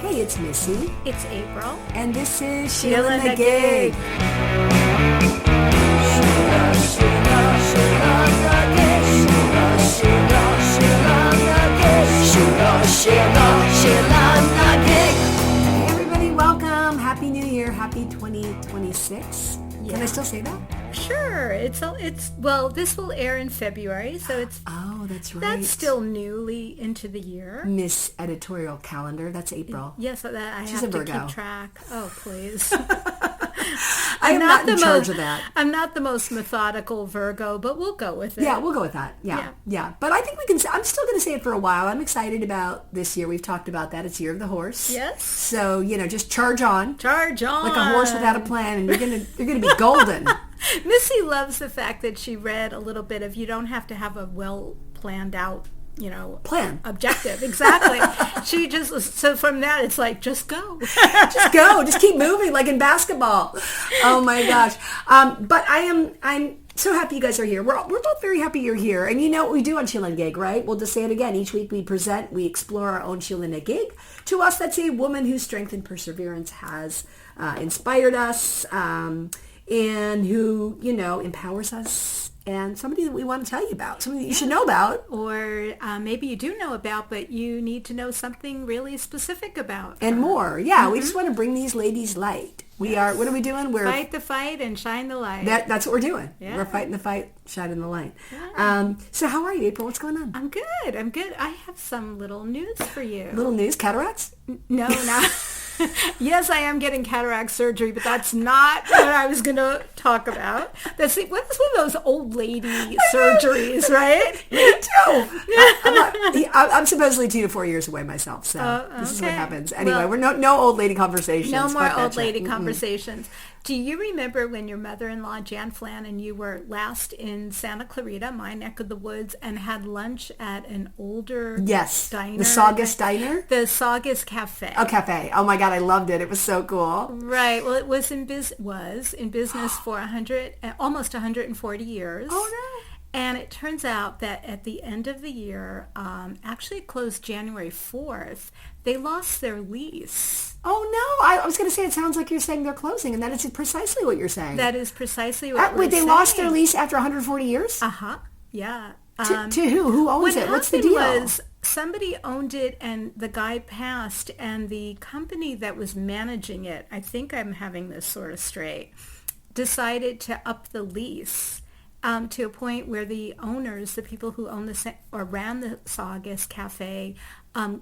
Hey, it's Missy. It's April. And this is SheelaNaGig. Hey everybody, welcome. Happy New Year. Happy 2026. Yeah. Can I still say that? Sure. Well, this will air in February, so it's Oh, that's right. that's still newly into the year. Miss Editorial Calendar. That's April. Yes, that I She's have a to Virgo. keep track. Oh, please. I am not in charge of that. I'm not the most methodical Virgo, but we'll go with it. Yeah, we'll go with that. Yeah. But I think we can, I'm still going to say it for a while. I'm excited about this year. We've talked about that. It's Year of the Horse. Yes. So, just charge on. Charge on. Like a horse without a plan, and you're going to be golden. Missy loves the fact that she read a little bit of you don't have to have a well planned out, Plan. objective. Exactly. So from that it's like, just go. Just go. Just keep moving like in basketball. Oh my gosh. But I'm so happy you guys are here. We're both very happy you're here. And you know what we do on SheelaNaGig, right? We'll just say it again. Each week we explore our own SheelaNaGig. To us, that's a woman whose strength and perseverance has inspired us, and who, empowers us, and somebody that we want to tell you about, somebody that you should know about. Or maybe you do know about, but you need to know something really specific about. And more. Yeah, we just want to bring these ladies light. We are, what are we doing? We're fight the fight and shine the light. That's what we're doing. Yeah. We're fighting the fight, shining the light. Yeah. So how are you, April? What's going on? I'm good. I have some little news for you. Little news? Cataracts? No, not... Yes, I am getting cataract surgery, but that's not what I was going to talk about. That's one of those old lady surgeries, right? Me too. I'm supposedly 2 to 4 years away myself, so this is what happens. Anyway, we're no old lady conversations. No more old lady conversations. Do you remember when your mother-in-law, Jan Flan, and you were last in Santa Clarita, my neck of the woods, and had lunch at an older diner? The Saugus Diner? The Saugus Cafe. Oh, cafe. Oh my God, I loved it. It was so cool. Right. Well, it was in business for almost 140 years. Oh, no. And it turns out that at the end of the year, actually it closed January 4th, they lost their lease. Oh, no. I was going to say, it sounds like you're saying they're closing, and that is precisely what you're saying. That is precisely what we're saying. Wait, they lost their lease after 140 years? Uh-huh. Yeah. To who? Who owns it? What's the deal? What happened was somebody owned it, and the guy passed, and the company that was managing it, I think I'm having this sort of straight, decided to up the lease. To a point where the owners, the people who ran the Saugus Cafe,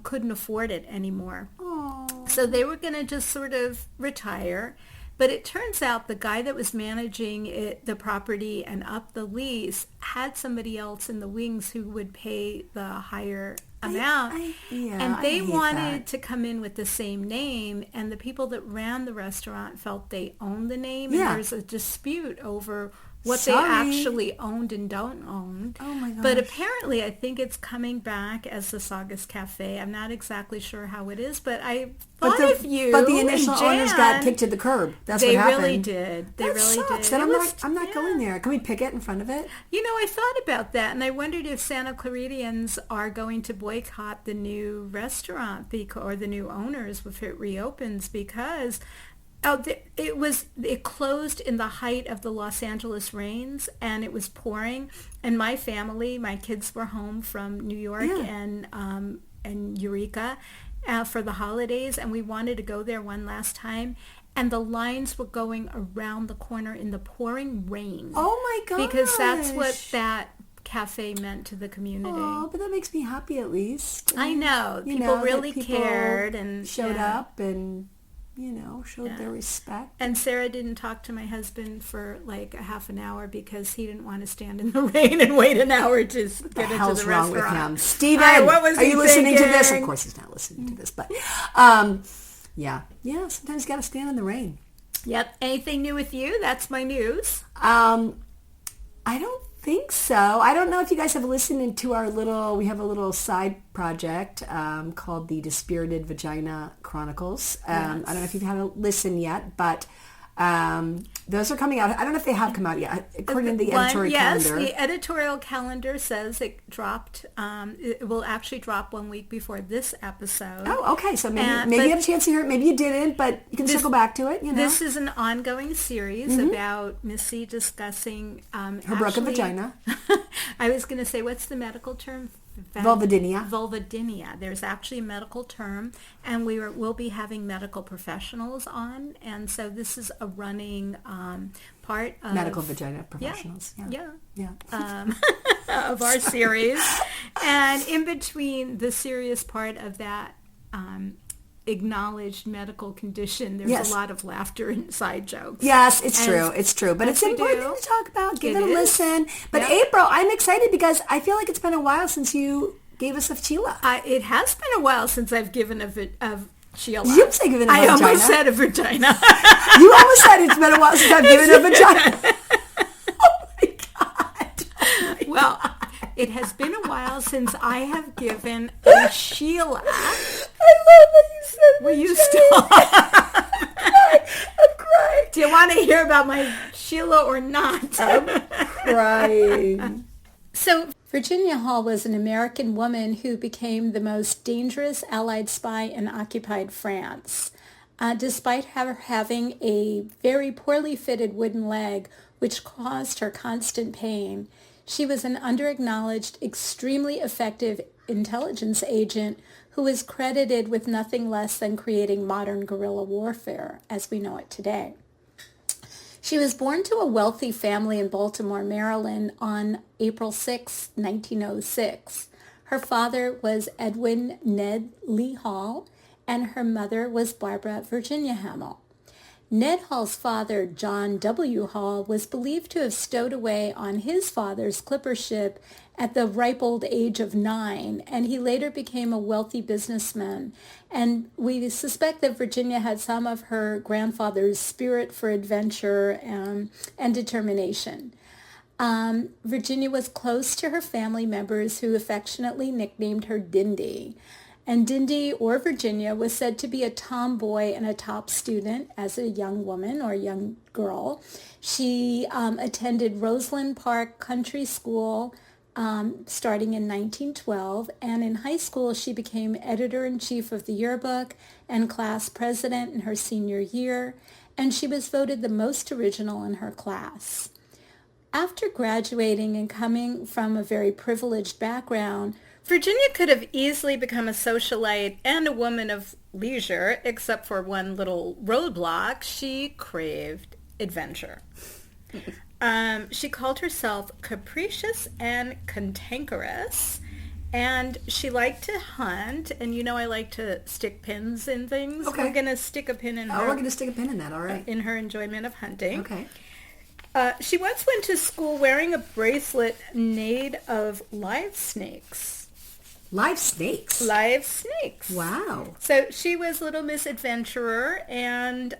couldn't afford it anymore. Aww. So they were going to just sort of retire. But it turns out the guy that was managing the property and up the lease had somebody else in the wings who would pay the higher amount. And they wanted to come in with the same name, and the people that ran the restaurant felt they owned the name, and there's a dispute over what they actually owned and don't own. Oh my gosh. But apparently I think it's coming back as the Saugus Cafe. I'm not exactly sure how it is, but I thought of you. But the initial Jan, owners got kicked to the curb. That's what happened. They really did. They really did. Then I'm not going there. Can we picket in front of it? I thought about that, and I wondered if Santa Claritians are going to boycott the new restaurant or the new owners if it reopens, because it closed in the height of the Los Angeles rains, and it was pouring, and my kids were home from New York and Eureka for the holidays, and we wanted to go there one last time, and the lines were going around the corner in the pouring rain. Oh my gosh. Because that's what that cafe meant to the community. Oh, but that makes me happy at least. I know. People really cared and showed up and showed their respect. And Sarah didn't talk to my husband for like a half an hour because he didn't want to stand in the rain and wait an hour to get into the restaurant. What the hell's wrong with him? Steven, what was are you listening thinking? to this? Of course he's not listening to this, but yeah, sometimes you got to stand in the rain. Yep. Anything new with you? That's my news. I don't think so. I don't know if you guys have listened to we have a little side project called the Dispirited Vagina Chronicles. I don't know if you've had a listen yet, but Those are coming out. I don't know if they have come out yet. According to the editorial calendar. Yes, the editorial calendar says it dropped. It will actually drop 1 week before this episode. Oh, okay. So maybe you have a chance to hear it. Maybe you didn't, but you can circle back to it. This is an ongoing series about Missy discussing her broken vagina. I was going to say, what's the medical term? Vulvodynia. Vulvodynia. There's actually a medical term, and we'll be having medical professionals on, and so this is a running part of medical vagina professionals. Yeah. Of our series, and in between the serious part of that acknowledged medical condition, there's a lot of laughter and side jokes. Yes, it's true. But it's important to talk about. Give it a listen. But April, I'm excited because I feel like it's been a while since you gave us a Sheela. It has been a while since I've given a Sheela. You say given a vagina. I almost said a vagina. You almost said it's been a while since I've given a vagina. Oh my God. Well, it has been a while since I have given a Sheela. I love that you said Will you stop? I'm crying. Do you want to hear about my Sheela or not? I'm crying. So Virginia Hall was an American woman who became the most dangerous Allied spy in occupied France. Despite her having a very poorly fitted wooden leg, which caused her constant pain, she was an underacknowledged, extremely effective intelligence agent who is credited with nothing less than creating modern guerrilla warfare as we know it today. She was born to a wealthy family in Baltimore, Maryland on April 6, 1906. Her father was Edwin Ned Lee Hall, and her mother was Barbara Virginia Hamill. Ned Hall's father, John W. Hall, was believed to have stowed away on his father's clipper ship at the ripe old age of 9, and he later became a wealthy businessman. And we suspect that Virginia had some of her grandfather's spirit for adventure and determination. Virginia was close to her family members who affectionately nicknamed her Dindy. And Dindy, or Virginia, was said to be a tomboy and a top student as a young woman or young girl. She attended Roseland Park Country School starting in 1912, and in high school she became editor-in-chief of the yearbook and class president in her senior year, and she was voted the most original in her class. After graduating and coming from a very privileged background, Virginia could have easily become a socialite and a woman of leisure, except for one little roadblock. She craved adventure. She called herself capricious and cantankerous, and she liked to hunt, and you know I like to stick pins in things. Okay. We're going to stick a pin in her. Oh, we're going to stick a pin in that, all right. In her enjoyment of hunting. Okay. She once went to school wearing a bracelet made of live snakes. Live snakes? Live snakes. Wow. So she was Little Miss Adventurer, and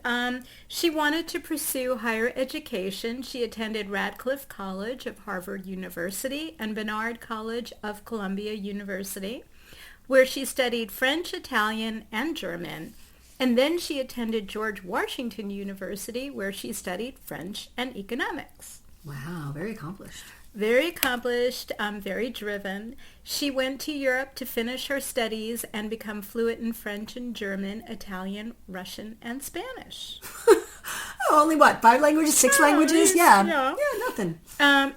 she wanted to pursue higher education. She attended Radcliffe College of Harvard University and Barnard College of Columbia University, where she studied French, Italian, and German. And then she attended George Washington University, where she studied French and economics. Wow, very accomplished. Very accomplished, very driven. She went to Europe to finish her studies and become fluent in French and German, Italian, Russian, and Spanish. Only what, 5 languages, 6 languages? Yeah, nothing.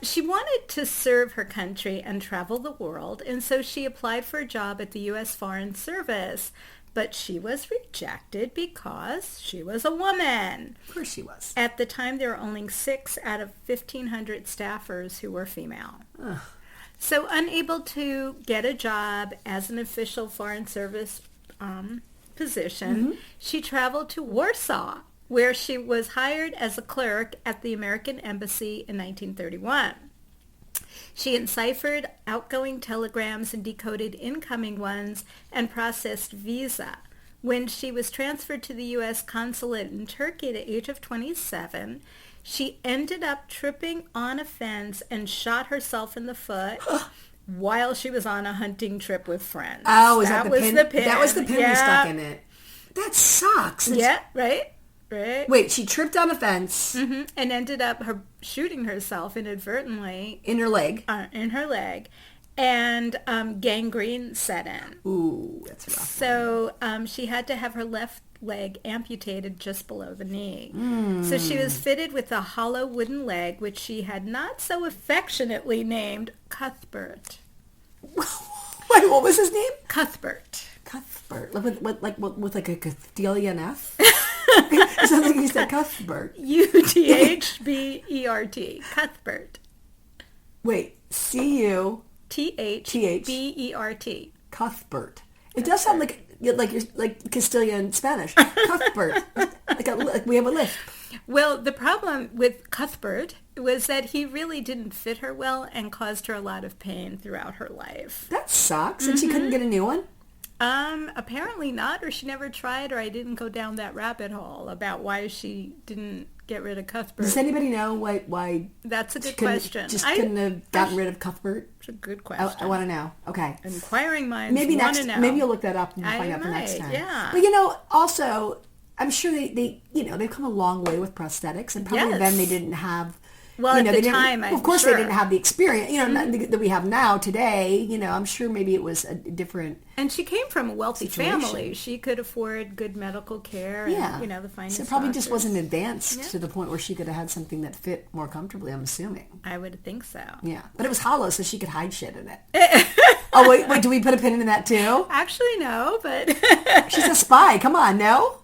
She wanted to serve her country and travel the world, and so she applied for a job at the U.S. Foreign Service. But she was rejected because she was a woman. Of course she was. At the time, there were only 6 out of 1,500 staffers who were female. Ugh. So unable to get a job as an official Foreign Service position, she traveled to Warsaw, where she was hired as a clerk at the American Embassy in 1931. She enciphered outgoing telegrams and decoded incoming ones and processed visa. When she was transferred to the U.S. consulate in Turkey at the age of 27, she ended up tripping on a fence and shot herself in the foot while she was on a hunting trip with friends. Oh, that was the pin? The pin. That was the pin we stuck in it. That sucks. Yeah, right? right? Wait, she tripped on a fence And ended up shooting herself inadvertently in her leg. in her leg, and gangrene set in. Ooh, that's rough. So she had to have her left leg amputated just below the knee. So she was fitted with a hollow wooden leg, which she had not so affectionately named Cuthbert. Wait, what was his name? Cuthbert. Cuthbert. With like a Castilian F? It sounds like you said Cuthbert. Uthbert. Cuthbert. Wait, C-U... Thbert. Cuthbert. It does sound like you're like Castilian Spanish. Cuthbert. Like we have a lisp. Well, the problem with Cuthbert was that he really didn't fit her well and caused her a lot of pain throughout her life. That sucks. And she couldn't get a new one? Apparently not, or she never tried, or I didn't go down that rabbit hole about why she didn't get rid of Cuthbert. Does anybody know why That's a good question. Couldn't have gotten rid of Cuthbert? It's a good question. I want to know. Okay. Inquiring minds Maybe want to know. Maybe you'll look that up and find out for next time. Yeah. But also, I'm sure they've come a long way with prosthetics, and probably then they didn't have. Well, at the time, of course, they didn't have the experience, that we have now today. I'm sure maybe it was a different. And she came from a wealthy situation. family. She could afford good medical care and, the finest So it probably doctors. just wasn't advanced to the point where she could have had something that fit more comfortably, I'm assuming. I would think so. Yeah. But it was hollow, so she could hide shit in it. Oh, wait, do we put a pin in that too? Actually, no, but... She's a spy. Come on, no?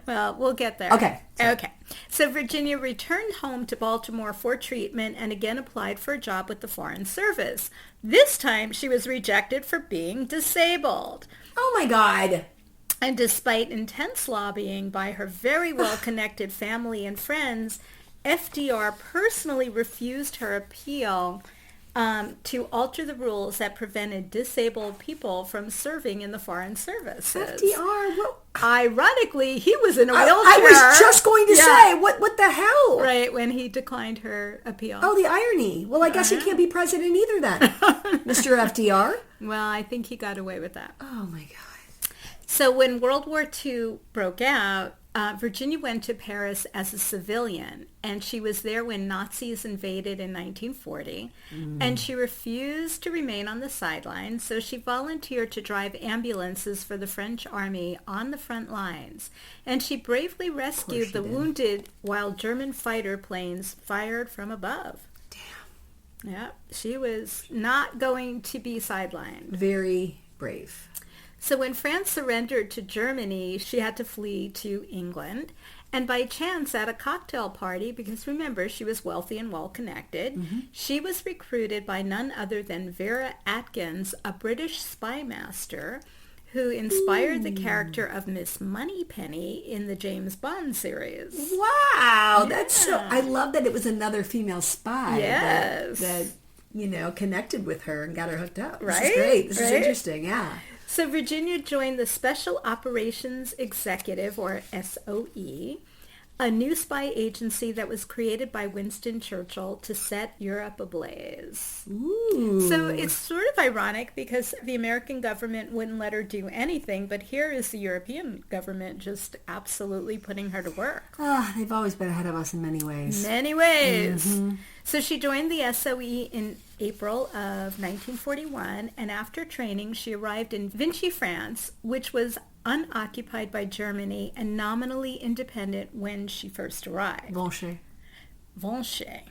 Well, we'll get there. Okay. Sorry. Okay. So Virginia returned home to Baltimore for treatment and again applied for a job with the Foreign Service. This time she was rejected for being disabled. Oh my God. And despite intense lobbying by her very well-connected family and friends, FDR personally refused her appeal to alter the rules that prevented disabled people from serving in the Foreign Services. FDR? Ironically, he was in a wheelchair. I was just going to say, what the hell? Right, when he declined her appeal. Oh, the irony. Well, I guess he can't be president either then, Mr. FDR. Well, I think he got away with that. Oh, my God. So when World War II broke out, Virginia went to Paris as a civilian, and she was there when Nazis invaded in 1940, and she refused to remain on the sidelines, so she volunteered to drive ambulances for the French army on the front lines, and she bravely rescued the wounded while German fighter planes fired from above. Damn. Yeah, she was not going to be sidelined. Very brave. So when France surrendered to Germany, she had to flee to England. And by chance, at a cocktail party, because remember, she was wealthy and well-connected, she was recruited by none other than Vera Atkins, a British spy master, who inspired the character of Miss Moneypenny in the James Bond series. Wow, that's so... I love that it was another female spy that connected with her and got her hooked up. Right? This is great. This is interesting, yeah. So Virginia joined the Special Operations Executive, or SOE, a new spy agency that was created by Winston Churchill to set Europe ablaze. Ooh. So it's sort of ironic because the American government wouldn't let her do anything, but here is the European government just absolutely putting her to work. They've always been ahead of us in many ways. Many ways. So she joined the SOE in April of 1941, and after training, she arrived in Vichy, France, which was unoccupied by Germany and nominally independent when she first arrived. Vichy. Vichy.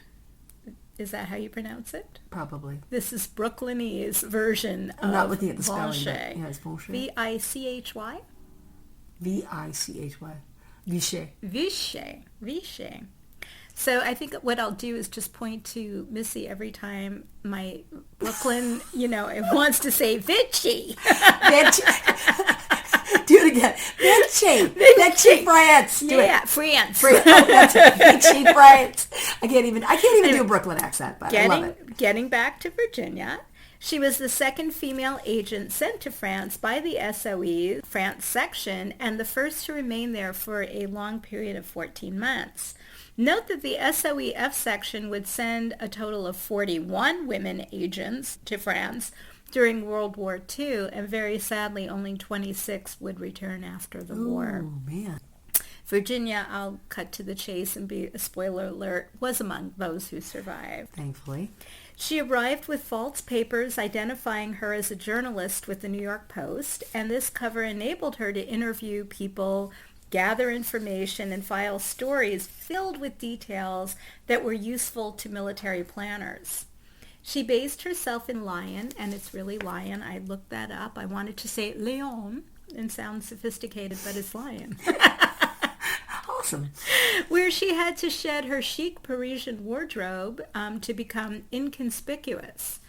Is that how you pronounce it? Probably. This is Brooklynese version of I'm not looking at the spelling. Vichy. Yeah, it's Vichy. V-I-C-H-Y? V-I-C-H-Y. Vichy. Vichy. Vichy. So I think what I'll do is just point to Missy every time my Brooklyn, it wants to say Vichy. Vichy. Do it again. Vichy. Vichy, France. Do it. France. Oh, that's it. Vichy, France. I can't even do a Brooklyn accent, but I love it. Getting back to Virginia, she was the second female agent sent to France by the SOE France section and the first to remain there for a long period of 14 months. Note that the SOE-F section would send a total of 41 women agents to France during World War II, and very sadly, only 26 would return after the war. Oh, man. Virginia, I'll cut to the chase and be a spoiler alert, was among those who survived. Thankfully. She arrived with false papers identifying her as a journalist with the New York Post, and this cover enabled her to interview people, gather information, and file stories filled with details that were useful to military planners. She based herself in Lyon, and it's really Lyon. I looked that up. I wanted to say Lyon and sound sophisticated, but it's Lyon. Awesome. Where she had to shed her chic Parisian wardrobe to become inconspicuous.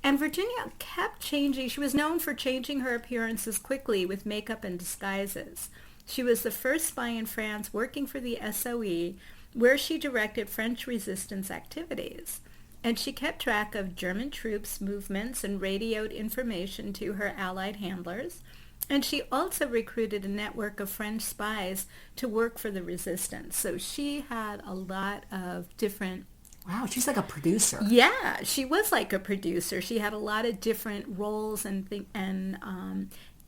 And Virginia kept changing. She was known for changing her appearances quickly with makeup and disguises. She was the first spy in France working for the SOE, where she directed French resistance activities. And she kept track of German troops' movements and radioed information to her Allied handlers. And she also recruited a network of French spies to work for the resistance. So she had a lot of different... Wow, she's like a producer. Yeah, she was like a producer. She had a lot of different roles and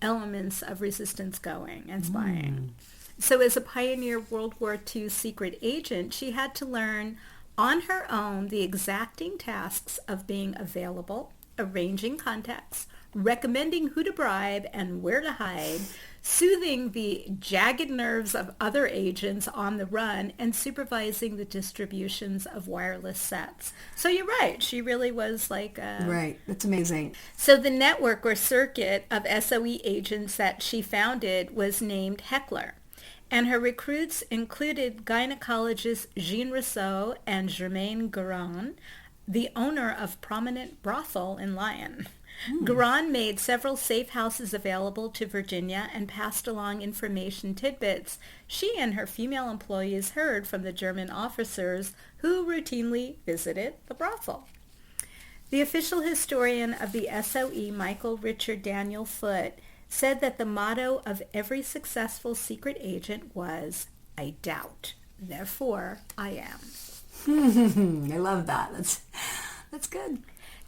elements of resistance going and spying. So as a pioneer World War II secret agent, she had to learn on her own the exacting tasks of being available, arranging contacts, recommending who to bribe and where to hide, soothing the jagged nerves of other agents on the run, and supervising the distributions of wireless sets. So you're right. She really was like a... Right. That's amazing. So the network or circuit of SOE agents that she founded was named Heckler. And her recruits included gynecologists Jean Rousseau and Germaine Guérin, the owner of prominent brothel in Lyon. Guérin made several safe houses available to Virginia and passed along information tidbits she and her female employees heard from the German officers who routinely visited the brothel. The official historian of the SOE, Michael Richard Daniel Foote, said that the motto of every successful secret agent was, "I doubt, therefore I am." I love that. That's good.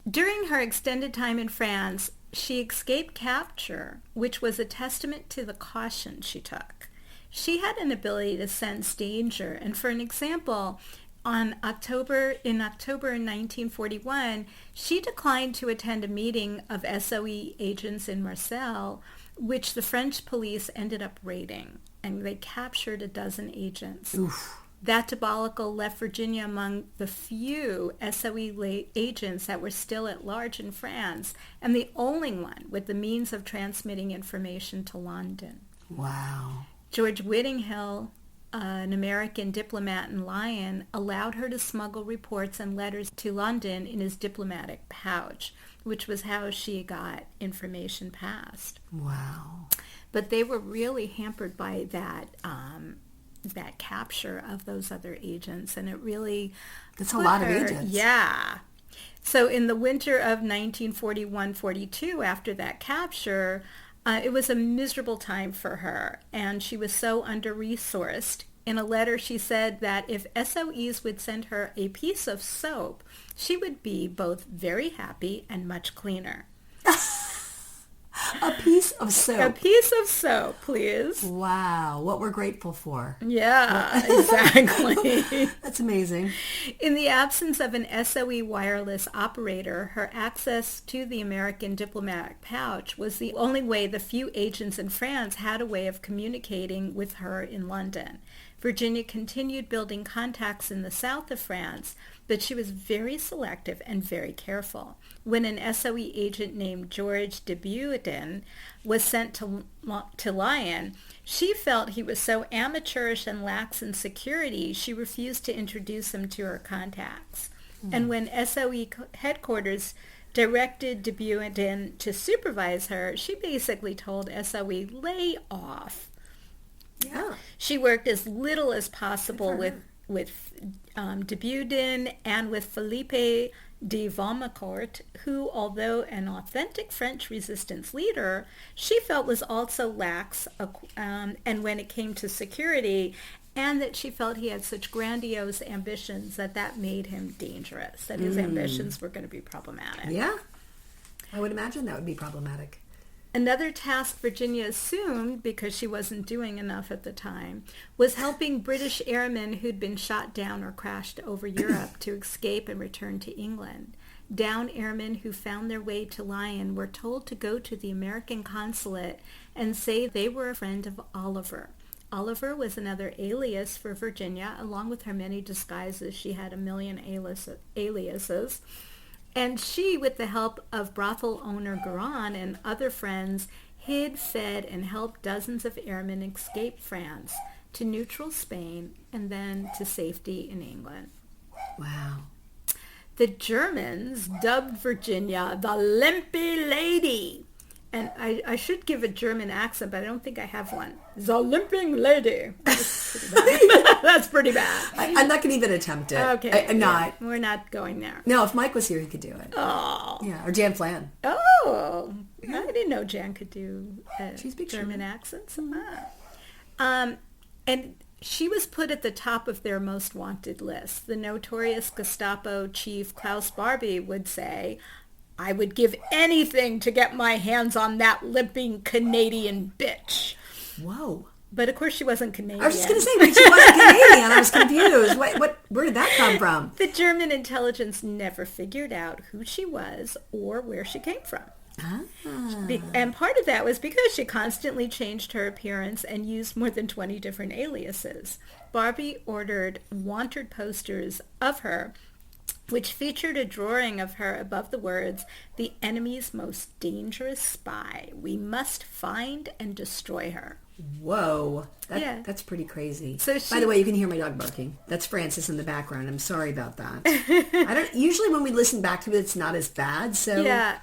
During her extended time in France, she escaped capture, which was a testament to the caution she took. She had an ability to sense danger, and for an example, in October 1941, she declined to attend a meeting of SOE agents in Marseille, which the French police ended up raiding, and they captured a dozen agents. Oof. That debacle left Virginia among the few SOE agents that were still at large in France, and the only one with the means of transmitting information to London. Wow. George Whittinghill, an American diplomat in Lyon, allowed her to smuggle reports and letters to London in his diplomatic pouch, which was how she got information passed. Wow. But they were really hampered by that capture of those other agents, and it really... That's a lot of agents. Yeah. So in the winter of 1941-42, after that capture, it was a miserable time for her, and she was so under-resourced. In a letter, she said that if SOEs would send her a piece of soap, she would be both very happy and much cleaner. A piece of soap. A piece of soap, please. Wow. What we're grateful for. Yeah, exactly. That's amazing. In the absence of an SOE wireless operator, her access to the American diplomatic pouch was the only way the few agents in France had a way of communicating with her in London. Virginia continued building contacts in the south of France, but she was very selective and very careful. When an SOE agent named George Dubuisson was sent to Lyon, she felt he was so amateurish and lax in security, she refused to introduce him to her contacts. And when SOE headquarters directed Dubuisson to supervise her, she basically told SOE, lay off. Yeah. She worked as little as possible with Dubuisson and with Philippe de Valmacourt, who, although an authentic French resistance leader, she felt was also lax, and when it came to security, and that she felt he had such grandiose ambitions that made him dangerous, that his ambitions were going to be problematic. Yeah. I would imagine that would be problematic. Another task Virginia assumed, because she wasn't doing enough at the time, was helping British airmen who'd been shot down or crashed over Europe to escape and return to England. Downed airmen who found their way to Lyon were told to go to the American consulate and say they were a friend of Oliver. Oliver was another alias for Virginia. Along with her many disguises, she had a million aliases. And she, with the help of brothel owner Garan and other friends, hid, fed, and helped dozens of airmen escape France to neutral Spain and then to safety in England. Wow. The Germans dubbed Virginia the Limpy Lady. And I should give a German accent, but I don't think I have one. The Limping Lady. That's pretty bad. That's pretty bad. I'm not going to even attempt it. Okay. I'm not. Yeah, we're not going there. No, if Mike was here, he could do it. Oh. Yeah, or Jan Flan. Oh. I didn't know Jan could do German accents. And she was put at the top of their most wanted list. The notorious Gestapo chief Klaus Barbie would say, "I would give anything to get my hands on that limping Canadian bitch." Whoa. But of course she wasn't Canadian. I was just going to say, but she wasn't Canadian. I was confused. Where did that come from? The German intelligence never figured out who she was or where she came from. And part of that was because she constantly changed her appearance and used more than 20 different aliases. Barbie ordered wanted posters of her, which featured a drawing of her above the words, "The enemy's most dangerous spy. We must find and destroy her." Whoa. That's pretty crazy. So by the way, you can hear my dog barking. That's Francis in the background. I'm sorry about that. Usually when we listen back to it, it's not as bad. So yeah.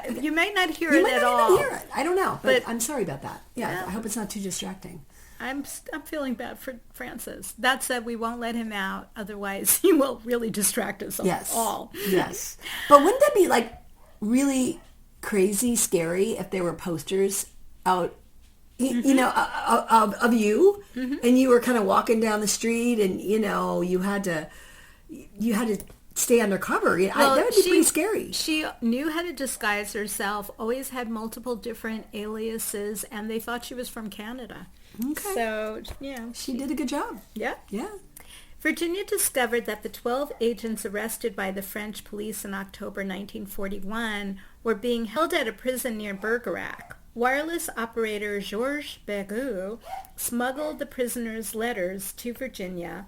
You might not hear you it might at not all. even hear it. I don't know, but I'm sorry about that. Yeah, I hope it's not too distracting. I'm feeling bad for Francis. That said, we won't let him out. Otherwise, he will really distract us all. Yes. But wouldn't that be like really crazy scary if there were posters out, you know, of you, and you were kind of walking down the street, and you know you had to stay undercover. That would be pretty scary. She knew how to disguise herself. Always had multiple different aliases, and they thought she was from Canada. Okay. So, yeah. She did a good job. Yeah. Yeah. Virginia discovered that the 12 agents arrested by the French police in October 1941 were being held at a prison near Bergerac. Wireless operator Georges Bergoux smuggled the prisoners' letters to Virginia,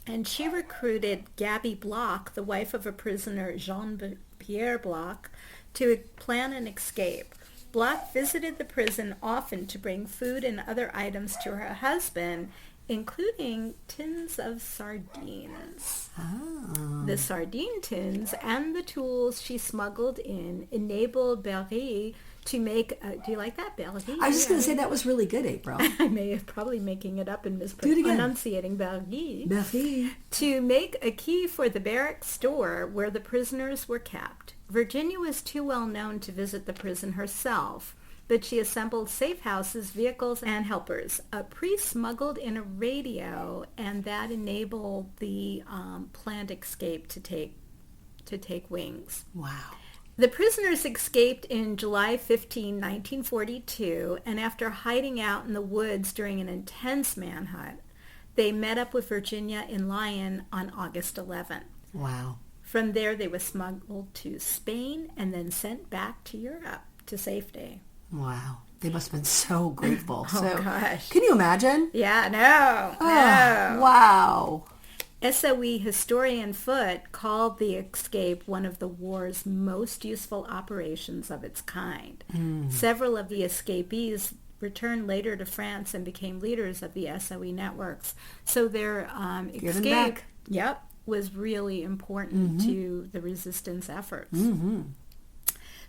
and she recruited Gabby Bloch, the wife of a prisoner, Jean-Pierre Bloch, to plan an escape. Bloch visited the prison often to bring food and other items to her husband, including tins of sardines. Oh. The sardine tins and the tools she smuggled in enabled Berry to make, do you like that, Berry? I was just going to say that was really good, April. I may have probably making it up and mispronunciating Berry. Berry. To make a key for the barracks store where the prisoners were kept. Virginia was too well known to visit the prison herself, but she assembled safe houses, vehicles, and helpers. A priest smuggled in a radio, and that enabled the planned escape to take wings. Wow. The prisoners escaped in July 15, 1942, and after hiding out in the woods during an intense manhunt, they met up with Virginia in Lyon on August 11. Wow. From there, they were smuggled to Spain and then sent back to Europe to safety. Wow. They must have been so grateful. Gosh. Can you imagine? Yeah, no. Wow. SOE historian Foote called the escape one of the war's most useful operations of its kind. Several of the escapees returned later to France and became leaders of the SOE networks. So their escape was really important to the resistance efforts.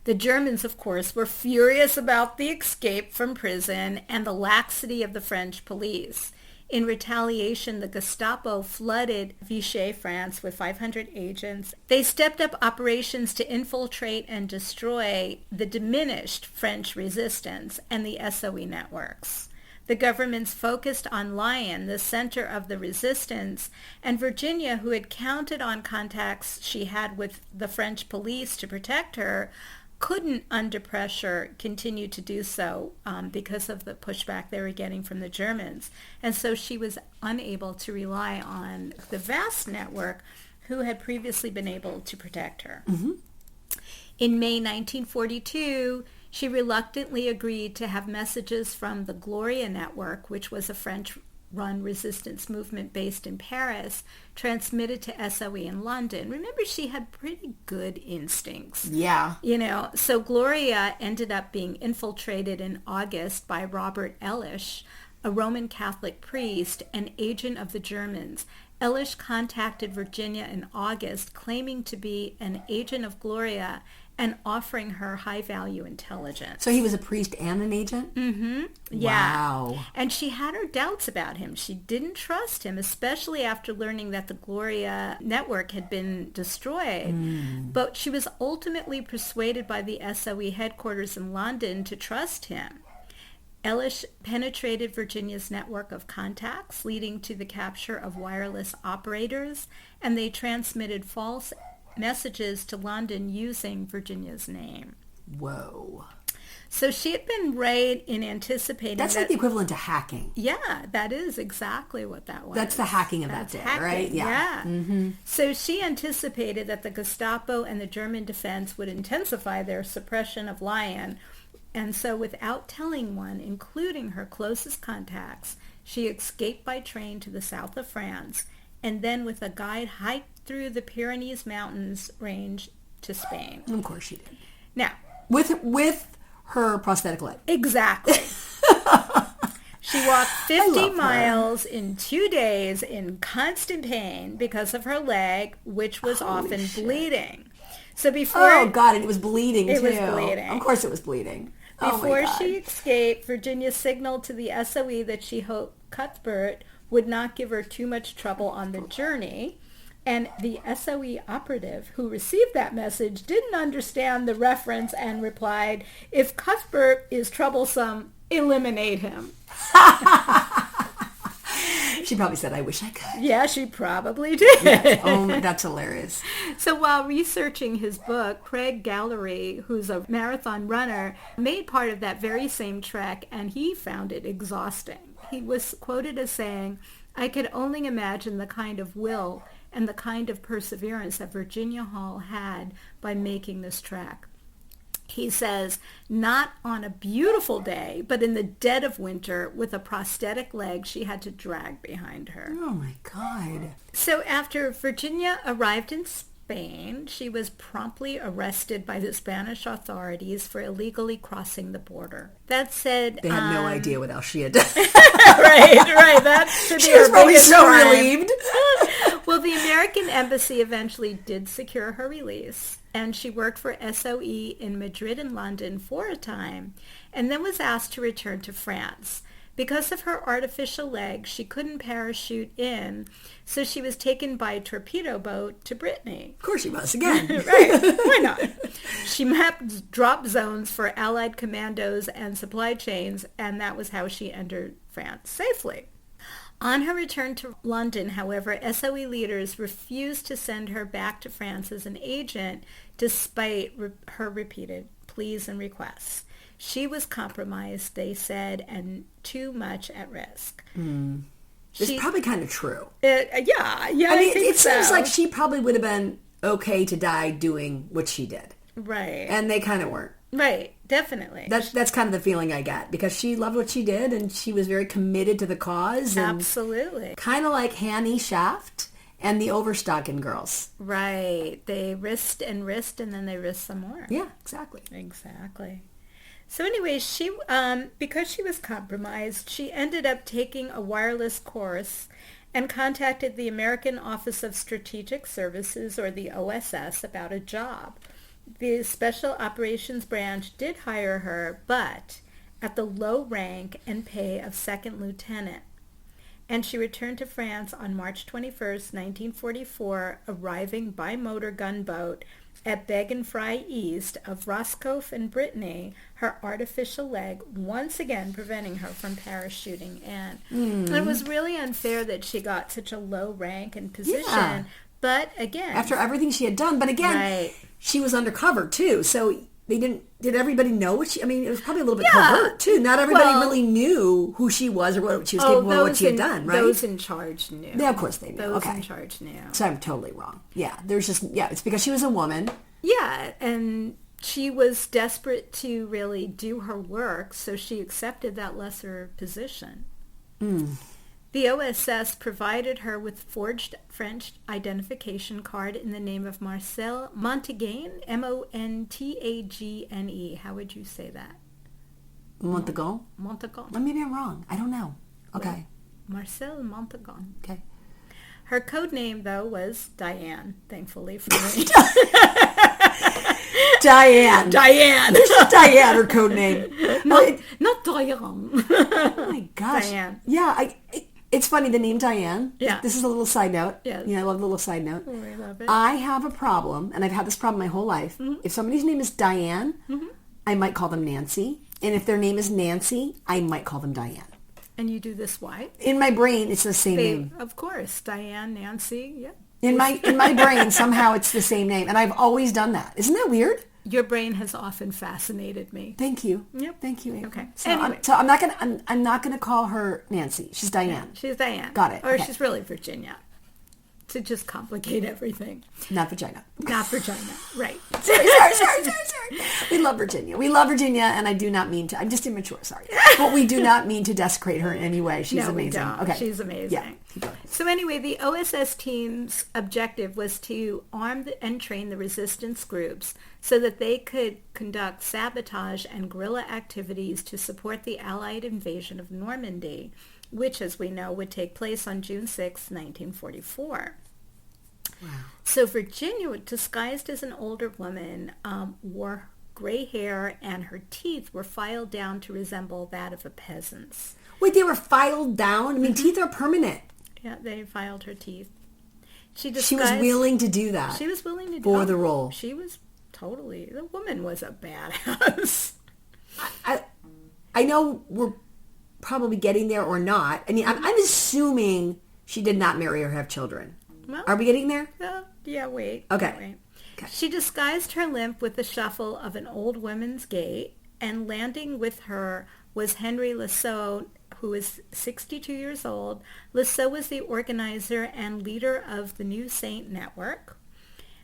The Germans, of course, were furious about the escape from prison and the laxity of the French police. In retaliation, the Gestapo flooded Vichy, France, with 500 agents. They stepped up operations to infiltrate and destroy the diminished French resistance and the SOE networks. The governments focused on Lyon, the center of the resistance, and Virginia, who had counted on contacts she had with the French police to protect her, couldn't, under pressure, continue to do so because of the pushback they were getting from the Germans. And so she was unable to rely on the vast network who had previously been able to protect her. Mm-hmm. In May 1942, she reluctantly agreed to have messages from the Gloria Network, which was a French-run resistance movement based in Paris, transmitted to SOE in London. Remember, she had pretty good instincts. Yeah. So Gloria ended up being infiltrated in August by Robert Elish, a Roman Catholic priest and agent of the Germans. Elish contacted Virginia in August, claiming to be an agent of Gloria and offering her high-value intelligence. So he was a priest and an agent? Mm-hmm. Yeah. Wow. And she had her doubts about him. She didn't trust him, especially after learning that the Gloria network had been destroyed. But she was ultimately persuaded by the SOE headquarters in London to trust him. Elish penetrated Virginia's network of contacts, leading to the capture of wireless operators, and they transmitted false messages to London using Virginia's name. Whoa. So she had been right in anticipating That's like the equivalent to hacking. Yeah, that is exactly what that was. That's the hacking of that day, hacking, right? Yeah. Mm-hmm. So she anticipated that the Gestapo and the German defense would intensify their suppression of Lyon. And so without telling one, including her closest contacts, she escaped by train to the south of France, and then with a guide hiked through the Pyrenees Mountains range to Spain. Of course she did. Now, with her prosthetic leg. Exactly. She walked 50 miles in 2 days in constant pain because of her leg, which was often bleeding. So before... Oh, God, and it was bleeding, too. It was bleeding. Of course it was bleeding. Before she escaped, Virginia signaled to the SOE that she hoped Cuthbert would not give her too much trouble on the journey. And the SOE operative who received that message didn't understand the reference and replied, "If Cuthbert is troublesome, eliminate him." She probably said, "I wish I could." Yeah, she probably did. Yes. Oh, that's hilarious. So while researching his book, Craig Gallery, who's a marathon runner, made part of that very same trek, and he found it exhausting. He was quoted as saying, "I could only imagine the kind of will and the kind of perseverance that Virginia Hall had by making this trek." He says, not on a beautiful day, but in the dead of winter with a prosthetic leg she had to drag behind her. Oh, my God. So after Virginia arrived in Spain, she was promptly arrested by the Spanish authorities for illegally crossing the border. That said... They had no idea what else she had done. right. That should be she was probably so relieved. Well, the American embassy eventually did secure her release, and she worked for SOE in Madrid and London for a time, and then was asked to return to France. Because of her artificial leg, she couldn't parachute in, so she was taken by a torpedo boat to Brittany. Of course she was, again. Right, why not? She mapped drop zones for Allied commandos and supply chains, and that was how she entered France safely. On her return to London, however, SOE leaders refused to send her back to France as an agent despite her repeated pleas and requests. She was compromised, they said, and too much at risk. It's probably kind of true. Yeah, I mean, think it seems like she probably would have been okay to die doing what she did. Right. And they kind of weren't. Right, definitely. That's kind of the feeling I get, because she loved what she did and she was very committed to the cause. And absolutely. Kind of like Hannie Shaft and the Overstocken girls. Right. They risked and then they risked some more. Yeah, exactly. Exactly. So anyway, she because she was compromised, she ended up taking a wireless course and contacted the American Office of Strategic Services, or the OSS, about a job. The Special Operations Branch did hire her, but at the low rank and pay of second lieutenant. And she returned to France on March 21st, 1944, arriving by motor gunboat at Begenfry east of Roscoff in Brittany, her artificial leg once again preventing her from parachuting in. And it was really unfair that she got such a low rank and position. Yeah. But again... after everything she had done. But again, she was undercover too. So did everybody know what she, I mean, it was probably a little bit covert too. Not everybody really knew who she was or what she was capable of, what she had done, right? Those in charge knew. Yeah, of course they knew. Those in charge knew. So I'm totally wrong. Yeah, it's because she was a woman. Yeah, and she was desperate to really do her work, so she accepted that lesser position. The OSS provided her with forged French identification card in the name of Marcel Montagne, Montagne. How would you say that? Montagne? Montagne. Well, maybe I'm wrong. I don't know. Okay. Marcel Montagne. Okay. Her code name, though, was Diane, thankfully for me. Diane. Diane, her code name. Not Diane. Oh my gosh. Diane. Yeah, it's funny, the name Diane. Yeah. This is a little side note. Yes. I love the little side note. Oh, I love it. I have a problem, and I've had this problem my whole life. If somebody's name is Diane, I might call them Nancy. And if their name is Nancy, I might call them Diane. And you do this why? In my brain, it's the same name. Of course. Diane, Nancy, yeah. In my brain, somehow it's the same name. And I've always done that. Isn't that weird? Your brain has often fascinated me. Thank you. Yep. Thank you, Amy. Okay. So, Anyway. I'm not gonna call her Nancy. She's Diane. Yeah, she's Diane. Got it. Or Okay. she's really Virginia. To just complicate everything. Not vagina. Not Virginia. Right. Sorry. We love Virginia. And I do not mean to. I'm just immature. Sorry. But we do not mean to desecrate her in any way. She's No, we amazing. don't. Okay. She's amazing. Yeah. Keep going. So anyway, the OSS team's objective was to arm and train the resistance groups so that they could conduct sabotage and guerrilla activities to support the Allied invasion of Normandy, which, as we know, would take place on June 6, 1944. Wow. So Virginia, disguised as an older woman, wore gray hair, and her teeth were filed down to resemble that of a peasant's. Wait, they were filed down? I mean, teeth are permanent. Yeah, they filed her teeth. She was willing to do that. She was willing to do for the role. She was totally. The woman was a badass. I know we're probably getting there or not. I mean, I'm assuming she did not marry or have children. Well, are we getting there? Yeah, wait. Okay. Wait. She disguised her limp with the shuffle of an old woman's gait, and landing with her was Henry Lasso, who is 62 years old. Lasso was the organizer and leader of the New Saint Network.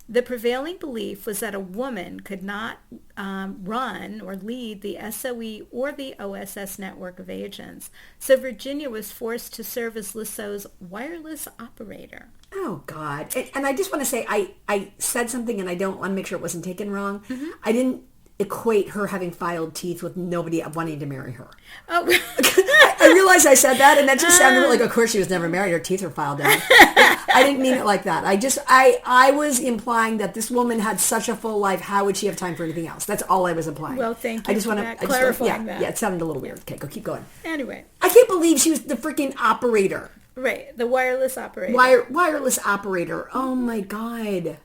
The prevailing belief was that a woman could not run or lead the SOE or the OSS network of agents. So Virginia was forced to serve as Lasso's wireless operator. Oh, God. And I just want to say, I said something, and I don't want to make sure it wasn't taken wrong. I didn't equate her having filed teeth with nobody wanting to marry her. Oh, I realized I said that, and that just sounded like, of course, she was never married. Her teeth were filed down. I didn't mean it like that. I was implying that this woman had such a full life. How would she have time for anything else? That's all I was implying. Well, thank you I just for want to clarify that. Yeah, it sounded a little weird. Okay, go keep going. Anyway. I can't believe she was the freaking operator. Right, the wireless operator. Wireless operator. Oh, my God.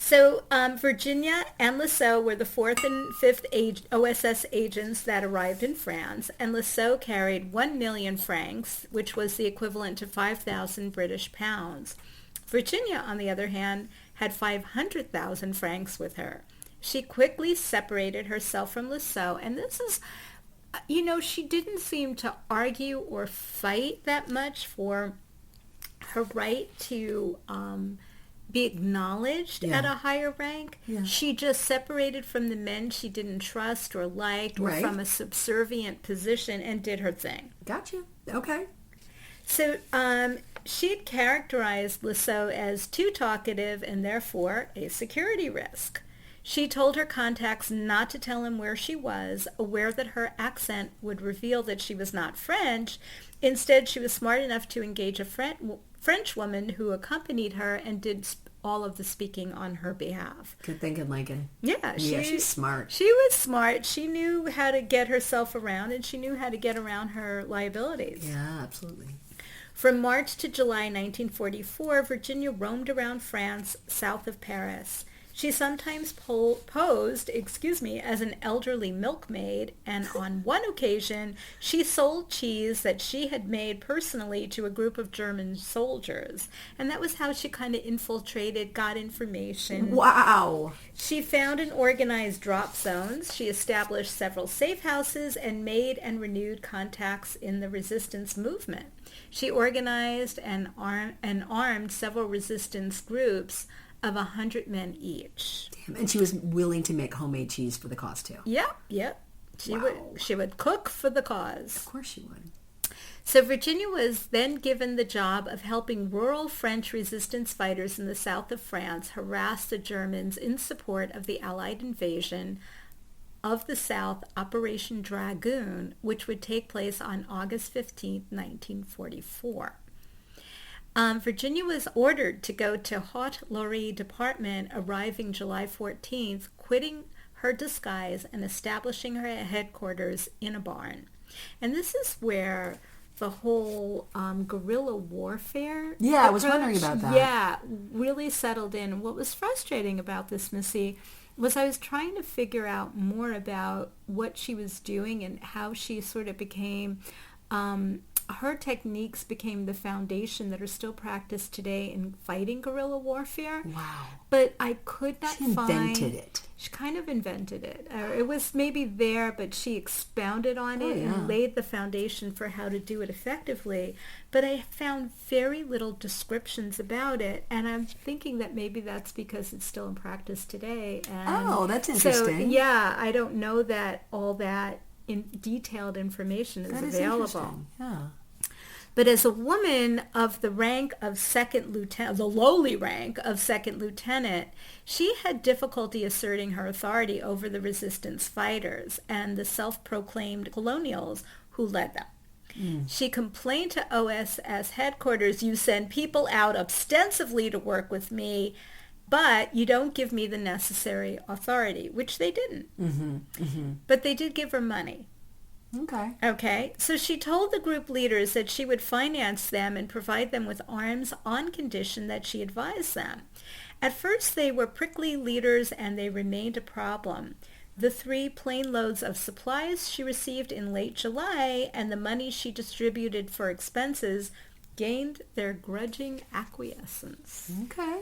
So Virginia and Lasso were the 4th and 5th OSS agents that arrived in France, and Lasso carried 1 million francs, which was the equivalent to 5,000 British pounds. Virginia, on the other hand, had 500,000 francs with her. She quickly separated herself from Lasso, and this is, she didn't seem to argue or fight that much for her right to be acknowledged at a higher rank. Yeah. She just separated from the men she didn't trust or liked or from a subservient position and did her thing. Gotcha. Okay. So she had characterized Lasso as too talkative and therefore a security risk. She told her contacts not to tell him where she was, aware that her accent would reveal that she was not French. Instead, she was smart enough to engage a French woman who accompanied her and did all of the speaking on her behalf. Good thinking, Lincoln. Yeah, she's smart. She was smart. She knew how to get herself around, and she knew how to get around her liabilities. Yeah, absolutely. From March to July 1944, Virginia roamed around France, south of Paris. She sometimes posed, as an elderly milkmaid, and on one occasion, she sold cheese that she had made personally to a group of German soldiers. And that was how she kind of infiltrated, got information. Wow. She found and organized drop zones. She established several safe houses and made and renewed contacts in the resistance movement. She organized and armed several resistance groups of 100 men each. Damn. And she was willing to make homemade cheese for the cause too. Yep. She would cook for the cause. Of course she would. So Virginia was then given the job of helping rural French resistance fighters in the south of France harass the Germans in support of the Allied invasion of the South, Operation Dragoon, which would take place on August 15, 1944. Virginia was ordered to go to Haute-Loire Department, arriving July 14th, quitting her disguise and establishing her headquarters in a barn. And this is where the whole guerrilla warfare Yeah, I was wondering about that. Yeah, really settled in. What was frustrating about this, Missy, was I was trying to figure out more about what she was doing and how she sort of became... her techniques became the foundation that are still practiced today in fighting guerrilla warfare. Wow. But I could not find... She invented it. She kind of invented it. It was maybe there, but she expounded on it and laid the foundation for how to do it effectively. But I found very little descriptions about it, and I'm thinking that maybe that's because it's still in practice today. And that's interesting. So, I don't know that all that detailed information is available. Yeah. But as a woman of the rank of second lieutenant, the lowly rank of second lieutenant, she had difficulty asserting her authority over the resistance fighters and the self-proclaimed colonials who led them. She complained to OSS headquarters, "You send people out ostensibly to work with me, but you don't give me the necessary authority," which they didn't. But they did give her money. Okay. So she told the group leaders that she would finance them and provide them with arms on condition that she advised them. At first, they were prickly leaders and they remained a problem. The 3 plane loads of supplies she received in late July and the money she distributed for expenses gained their grudging acquiescence. Okay.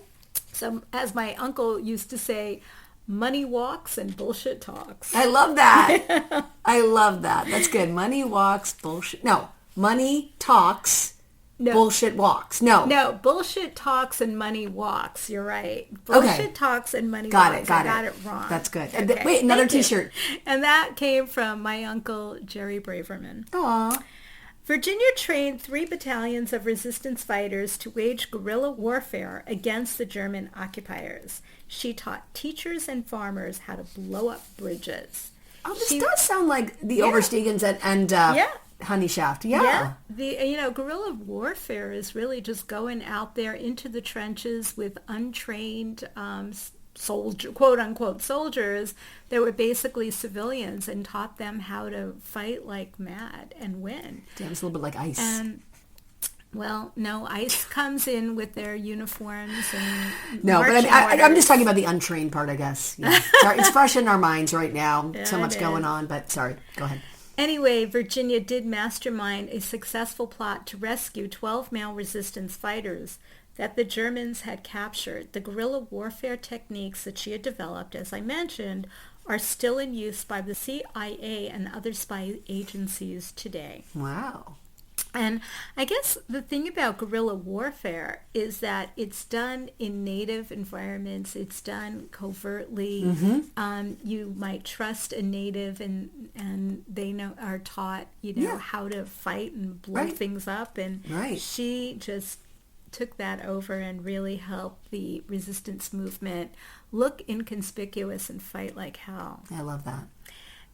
So, as my uncle used to say, money walks and bullshit talks. I love that. I love that. That's good. Money walks, bullshit. No, money talks, bullshit walks. No, bullshit talks and money walks. You're right. Bullshit talks and money walks. Got I got it wrong. That's good. Okay. Wait, another Thank you. T-shirt. And that came from my uncle, Jerry Braverman. Aw. Virginia trained 3 battalions of resistance fighters to wage guerrilla warfare against the German occupiers. She taught teachers and farmers how to blow up bridges. Oh, this does sound like the Overstegens and Honey Shaft. Yeah. The guerrilla warfare is really just going out there into the trenches with untrained quote unquote soldiers that were basically civilians and taught them how to fight like mad and win. Damn, it's a little bit like ice. And well, no, ICE comes in with their uniforms and no, but I'm just talking about the untrained part, I guess. Yeah. Sorry, it's fresh in our minds right now. Yeah, so much going on, but sorry, go ahead. Anyway, Virginia did mastermind a successful plot to rescue 12 male resistance fighters that the Germans had captured. The guerrilla warfare techniques that she had developed, as I mentioned, are still in use by the CIA and other spy agencies today. Wow. And I guess the thing about guerrilla warfare is that it's done in native environments. It's done covertly. Mm-hmm. You might trust a native, and they are taught, how to fight and blow things up. And she just took that over and really helped the resistance movement look inconspicuous and fight like hell. I love that.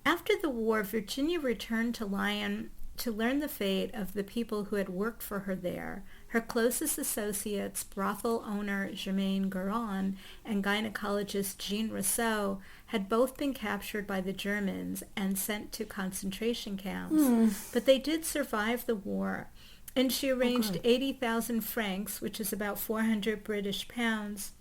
After the war, Virginia returned to Lyon to learn the fate of the people who had worked for her there. Her closest associates, brothel owner Germaine Guerin and gynecologist Jean Rousseau, had both been captured by the Germans and sent to concentration camps. But they did survive the war, and she arranged 80,000 francs, which is about 400 British pounds,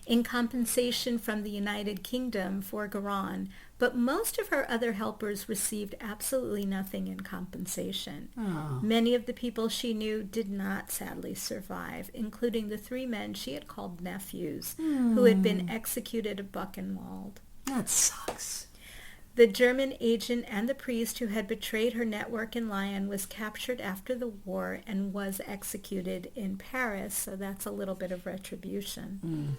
in compensation from the United Kingdom for Garon, but most of her other helpers received absolutely nothing in compensation. Oh. Many of the people she knew did not sadly survive, including the 3 men she had called nephews, who had been executed at Buchenwald. That sucks. The German agent and the priest who had betrayed her network in Lyon was captured after the war and was executed in Paris, so that's a little bit of retribution.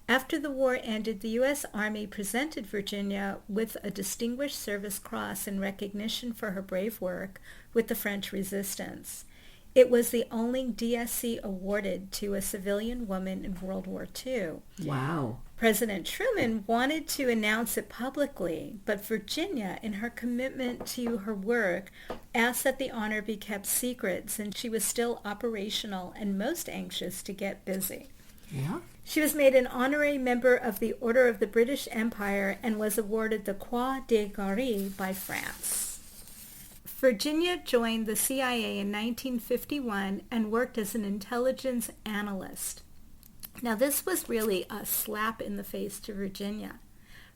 After the war ended, the U.S. Army presented Virginia with a Distinguished Service Cross in recognition for her brave work with the French resistance. It was the only DSC awarded to a civilian woman in World War II. Wow. President Truman wanted to announce it publicly, but Virginia, in her commitment to her work, asked that the honor be kept secret since she was still operational and most anxious to get busy. Yeah. She was made an honorary member of the Order of the British Empire and was awarded the Croix de Guerre by France. Virginia joined the CIA in 1951 and worked as an intelligence analyst. Now, this was really a slap in the face to Virginia.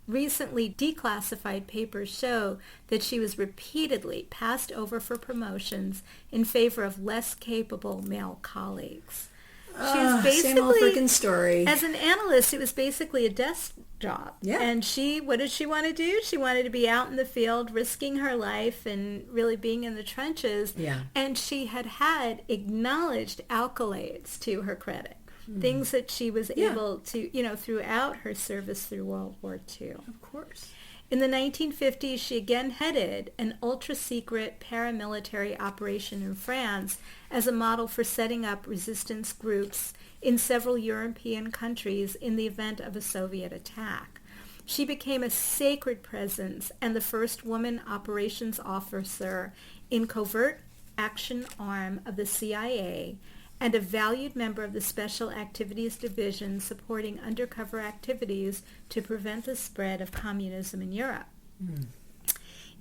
Recently declassified papers show that she was repeatedly passed over for promotions in favor of less capable male colleagues. She was basically, same old freaking story. as an analyst, it was basically a desk job. Yeah. And what did she want to do? She wanted to be out in the field, risking her life and really being in the trenches. Yeah. And she had acknowledged accolades to her credit. Things that she was able to, throughout her service through World War II. Of course. In the 1950s, she again headed an ultra-secret paramilitary operation in France as a model for setting up resistance groups in several European countries in the event of a Soviet attack. She became a sacred presence and the first woman operations officer in covert action arm of the CIA and a valued member of the Special Activities Division supporting undercover activities to prevent the spread of communism in Europe.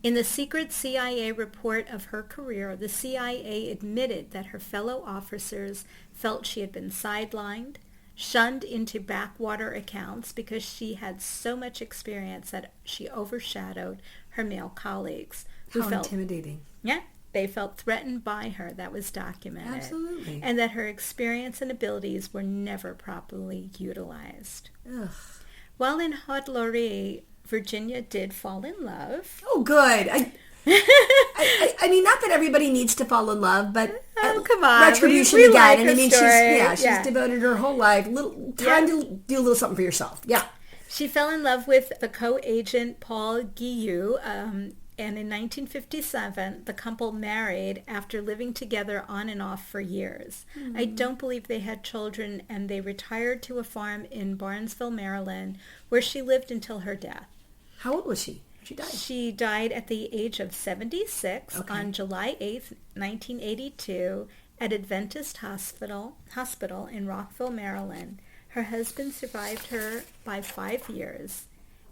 In the secret CIA report of her career, the CIA admitted that her fellow officers felt she had been sidelined, shunned into backwater accounts because she had so much experience that she overshadowed her male colleagues. Who How felt intimidating. Yeah. They felt threatened by her. That was documented. Absolutely. And that her experience and abilities were never properly utilized. Ugh. While in Haute-Loire, Virginia did fall in love. Oh, good. I mean, not that everybody needs to fall in love, but come on. retribution we again. like and I mean, story. she's devoted her whole life. Time to do a little something for yourself. Yeah. She fell in love with the co-agent Paul Guillou, and in 1957, the couple married after living together on and off for years. I don't believe they had children, and they retired to a farm in Barnesville, Maryland, where she lived until her death. How old was she? She died. She died at the age of 76 on July 8th, 1982, at Adventist Hospital in Rockville, Maryland. Her husband survived her by 5 years,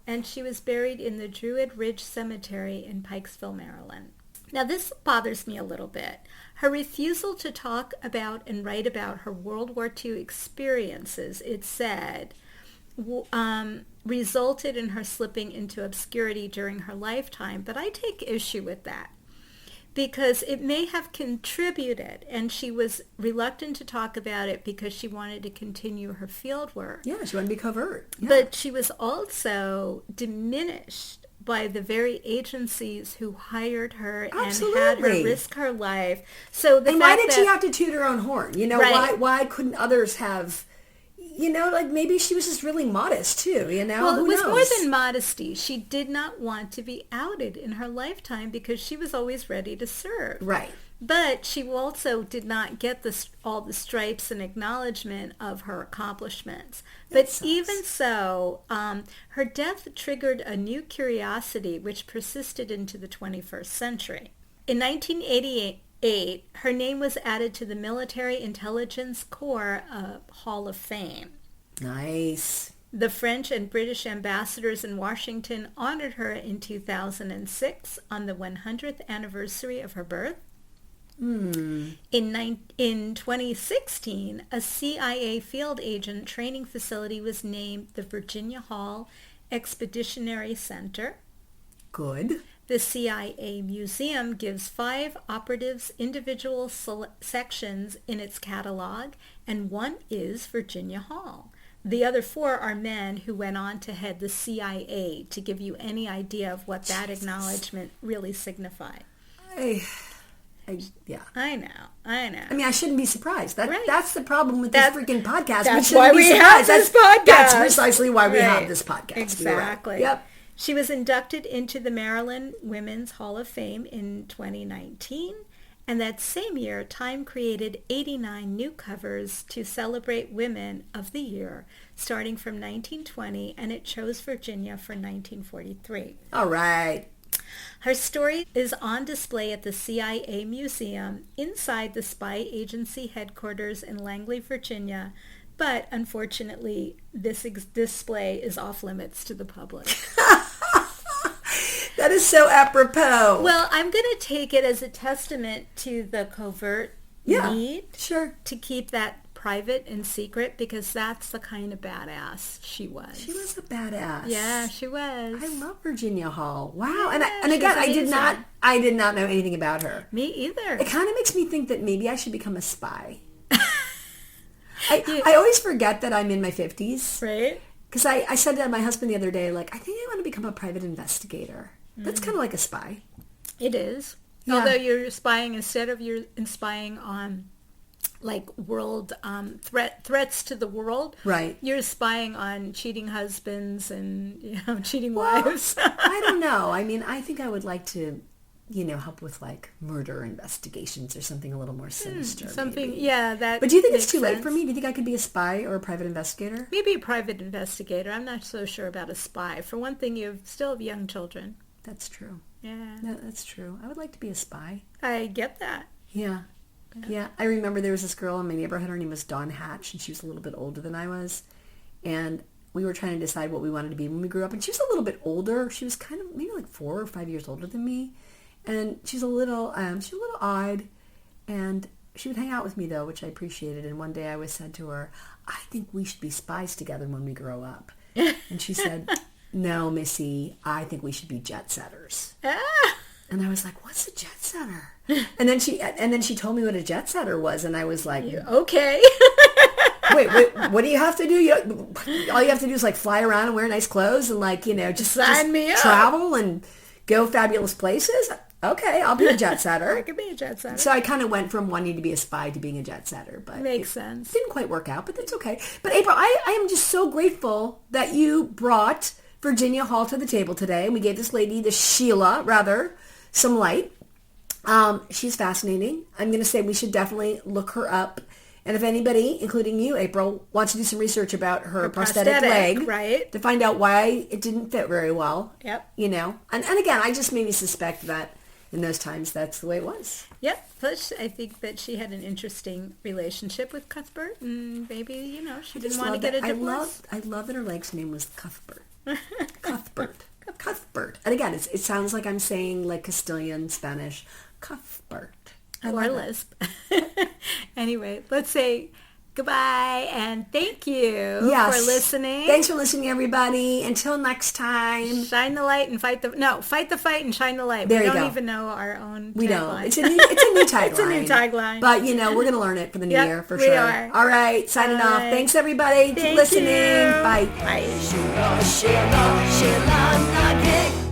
and she was buried in the Druid Ridge Cemetery in Pikesville, Maryland. Now, this bothers me a little bit. Her refusal to talk about and write about her World War II experiences, it said, resulted in her slipping into obscurity during her lifetime, but I take issue with that because it may have contributed, and she was reluctant to talk about it because she wanted to continue her field work. Yeah, she wanted to be covert. Yeah. But she was also diminished by the very agencies who hired her and had her risk her life. So why did she have to toot her own horn? Why couldn't others have... maybe she was just really modest too, Well, Who it was knows? more than modesty. She did not want to be outed in her lifetime because she was always ready to serve. Right. But she also did not get all the stripes and acknowledgement of her accomplishments. But even so, her death triggered a new curiosity which persisted into the 21st century. In 1988, her name was added to the Military Intelligence Corps Hall of Fame. Nice. The French and British ambassadors in Washington honored her in 2006 on the 100th anniversary of her birth. In 2016, a CIA field agent training facility was named the Virginia Hall Expeditionary Center. Good. The CIA Museum gives 5 operatives individual sections in its catalog, and one is Virginia Hall. The other 4 are men who went on to head the CIA, to give you any idea of what that acknowledgement really signified. Yeah. I know. I mean, I shouldn't be surprised. That's the problem with this freaking podcast. That's why we have this podcast. That's precisely why we have this podcast. Exactly. Right. Yep. She was inducted into the Maryland Women's Hall of Fame in 2019, and that same year, Time created 89 new covers to celebrate Women of the Year, starting from 1920, and it chose Virginia for 1943. All right. Her story is on display at the CIA Museum inside the spy agency headquarters in Langley, Virginia, but unfortunately, this display is off limits to the public. That is so apropos. Well, I'm going to take it as a testament to the covert need to keep that private and secret, because that's the kind of badass she was. She was a badass. Yeah, she was. I love Virginia Hall. Wow. Yeah, and again, I did not know anything about her. Me either. It kind of makes me think that maybe I should become a spy. I always forget that I'm in my 50s. Right. Because I said to my husband the other day, like, I think I want to become a private investigator. That's kind of like a spy. It is. Yeah. Although you're spying, instead of you're spying on like world threats to the world, right? You're spying on cheating husbands and cheating wives. I don't know. I mean, I think I would like to, help with like murder investigations or something a little more sinister. Something, maybe. Yeah. That. But do you think it's too sense. late for me? Do you think I could be a spy or a private investigator? Maybe a private investigator. I'm not so sure about a spy. For one thing, you still have young children. That's true. Yeah. No, that's true. I would like to be a spy. I get that. Yeah, I remember there was this girl in my neighborhood. Her name was Dawn Hatch, and she was a little bit older than I was. And we were trying to decide what we wanted to be when we grew up. And she was a little bit older. She was kind of maybe like 4 or 5 years older than me. And she's a little odd. And she would hang out with me, though, which I appreciated. And one day I said to her, I think we should be spies together when we grow up. And she said, no, Missy, I think we should be jet setters. And I was like, what's a jet setter? And then she told me what a jet setter was, and I was like, okay. wait, what do you have to do? All you have to do is like fly around and wear nice clothes and just travel and go fabulous places. Okay, I'll be a jet setter. I could be a jet setter. So I kind of went from wanting to be a spy to being a jet setter, but makes sense. Didn't quite work out, but that's okay. But April, I am just so grateful that you brought Virginia Hall to the table today, and we gave this lady, Sheela, some light. She's fascinating. I'm going to say we should definitely look her up. And if anybody, including you, April, wants to do some research about her prosthetic leg, right, to find out why it didn't fit very well, yep, And again, I just maybe suspect that in those times that's the way it was. Yep. Plus, I think that she had an interesting relationship with Cuthbert, and maybe she didn't want to get a divorce. I love that her leg's name was Cuthbert. Cuthbert. And again, it sounds like I'm saying like Castilian Spanish. Cuthbert. Or lisp. Anyway, let's say goodbye and thank you for listening. Thanks for listening, everybody. Until next time. Shine the light and fight the fight and shine the light. There we you don't go. even know our own We tagline. don't. It's a new tagline. It's a new tagline. But, we're going to learn it for the new year for sure. We are. All right. Signing off. Thanks, everybody. Keep listening. You. Bye. Bye. SheelaNaGig.